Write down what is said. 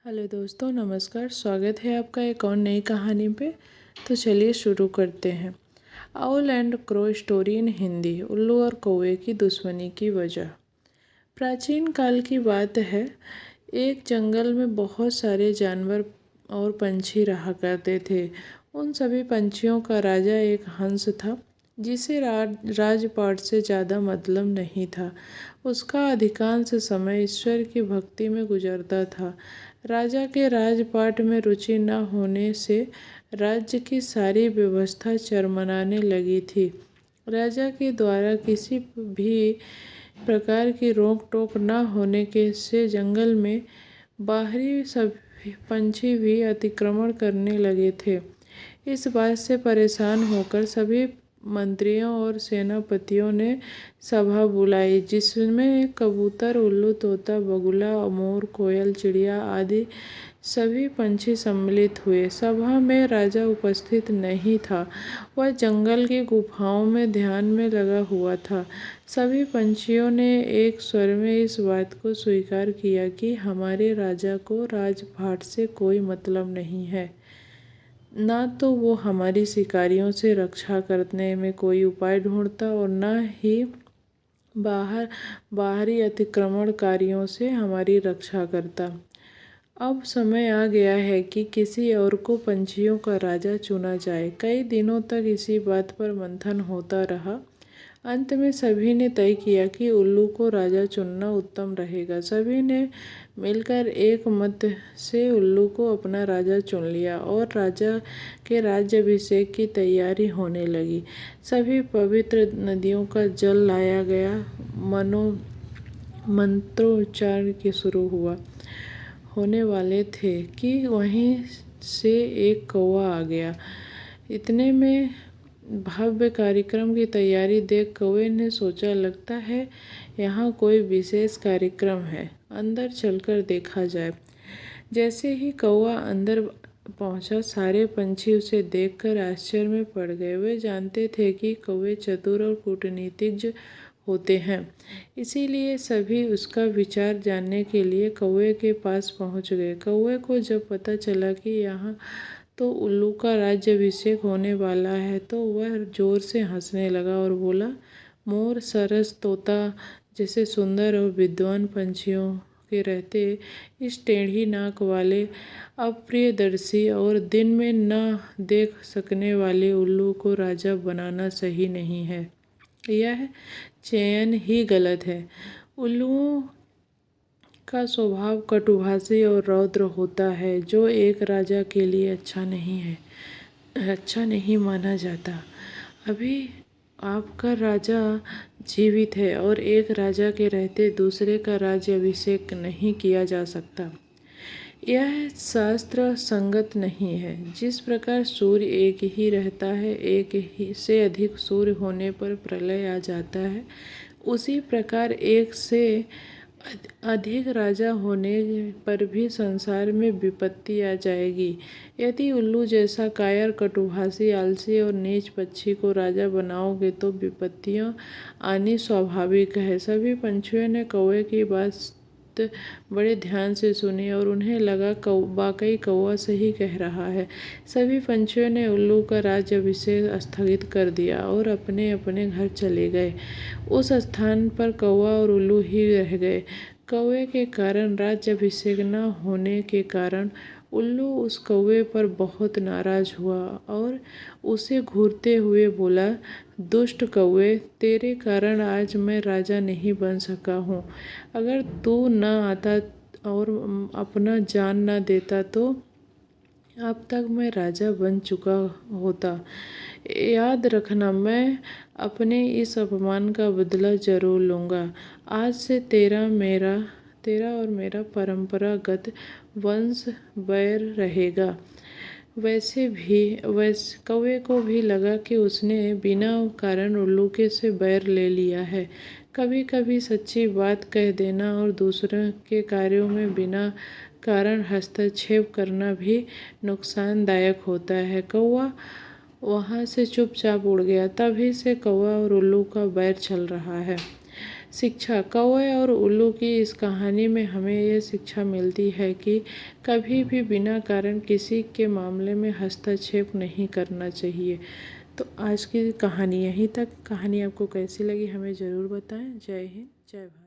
Hello दोस्तों, नमस्कार। स्वागत है आपका एक और नई कहानी पे। तो चलिए शुरू करते हैं। Owl and crow story in Hindi. उल्लू और कौवे की दुश्मनी की वजह। प्राचीन काल की बात है। एक जंगल में बहुत सारे जानवर और पंछी रहा करते थे। उन सभी पंछियों का राजा एक हंस था, जिसे राजपाट से ज़्यादा मतलब नहीं था। उसका अधिकांश समय ईश्वर की भक्ति में गुजरता था। राजा के राजपाट में रुचि न होने से राज्य की सारी व्यवस्था चरमराने लगी थी। राजा के द्वारा किसी भी प्रकार की रोक टोक न होने के से जंगल में बाहरी सभी पंछी भी अतिक्रमण करने लगे थे। इस बात से परेशान होकर सभी मंत्रियों और सेनापतियों ने सभा बुलाई, जिसमें कबूतर, उल्लू, तोता, बगुला, मोर, कोयल, चिड़िया आदि सभी पंछी सम्मिलित हुए। सभा में राजा उपस्थित नहीं था। वह जंगल की गुफाओं में ध्यान में लगा हुआ था। सभी पंछियों ने एक स्वर में इस बात को स्वीकार किया कि हमारे राजा को राजपाट से कोई मतलब नहीं है। ना तो वो हमारी शिकारियों से रक्षा करने में कोई उपाय ढूंढता और न ही बाहरी अतिक्रमणकारियों से हमारी रक्षा करता। अब समय आ गया है कि किसी और को पंछियों का राजा चुना जाए। कई दिनों तक इसी बात पर मंथन होता रहा। अंत में सभी ने तय किया कि उल्लू को राजा चुनना उत्तम रहेगा। सभी ने मिलकर एक मत से उल्लू को अपना राजा चुन लिया और राजा के राज्याभिषेक की तैयारी होने लगी। सभी पवित्र नदियों का जल लाया गया। मंत्रोच्चार के शुरू होने वाले थे कि वहीं से एक कौवा आ गया। इतने में भव्य कार्यक्रम की तैयारी देख कौवे ने सोचा, लगता है यहाँ कोई विशेष कार्यक्रम है, अंदर चलकर देखा जाए। जैसे ही कौवा अंदर पहुँचा, सारे पंछी उसे देखकर आश्चर्य में पड़ गए। वे जानते थे कि कौवे चतुर और कूटनीतिज्ञ होते हैं, इसीलिए सभी उसका विचार जानने के लिए कौवे के पास पहुँच गए। कौवे को जब पता चला कि यहाँ तो उल्लू का राज्याभिषेक होने वाला है, तो वह जोर से हंसने लगा और बोला, मोर, सरस, तोता जैसे सुंदर और विद्वान पंछियों के रहते इस टेढ़ी नाक वाले, अप्रियदर्शी और दिन में न देख सकने वाले उल्लू को राजा बनाना सही नहीं है। यह चयन ही गलत है। उल्लुओं का स्वभाव कटुभाषी और रौद्र होता है, जो एक राजा के लिए अच्छा नहीं माना जाता। अभी आपका राजा जीवित है और एक राजा के रहते दूसरे का राज्याभिषेक नहीं किया जा सकता। यह शास्त्र संगत नहीं है। जिस प्रकार सूर्य एक ही रहता है, एक ही से अधिक सूर्य होने पर प्रलय आ जाता है, उसी प्रकार एक से अधिक राजा होने पर भी संसार में विपत्ति आ जाएगी। यदि उल्लू जैसा कायर, कटुभाषी, आलसी और नीच पक्षी को राजा बनाओगे तो विपत्तियां आनी स्वाभाविक है। सभी पंछियों ने कौवे की बात बड़े ध्यान से सुनी और उन्हें लगा वाकई कौवा सही कह रहा है। सभी पंछियों ने उल्लू का राज्याभिषेक स्थगित कर दिया और अपने अपने घर चले गए। उस स्थान पर कौवा और उल्लू ही रह गए। कौवे के कारण राज्याभिषेक न होने के कारण उल्लू उस कौवे पर बहुत नाराज हुआ और उसे घूरते हुए बोला, दुष्ट कौवे, तेरे कारण आज मैं राजा नहीं बन सका हूँ। अगर तू न आता और अपना जान न देता तो अब तक मैं राजा बन चुका होता। याद रखना, मैं अपने इस अपमान का बदला जरूर लूँगा। आज से तेरा और मेरा परंपरागत वंश वैर रहेगा। वैसे कौवे को भी लगा कि उसने बिना कारण उल्लू के से बैर ले लिया है। कभी कभी सच्ची बात कह देना और दूसरों के कार्यों में बिना कारण हस्तक्षेप करना भी नुकसानदायक होता है। कौवा वहाँ से चुपचाप उड़ गया। तभी से कौवा और उल्लू का बैर चल रहा है। शिक्षा कौवे और उल्लू की इस कहानी में हमें यह शिक्षा मिलती है कि कभी भी बिना कारण किसी के मामले में हस्तक्षेप नहीं करना चाहिए। तो आज की कहानी यहीं तक। कहानी आपको कैसी लगी हमें ज़रूर बताएं। जय हिंद, जय भारत।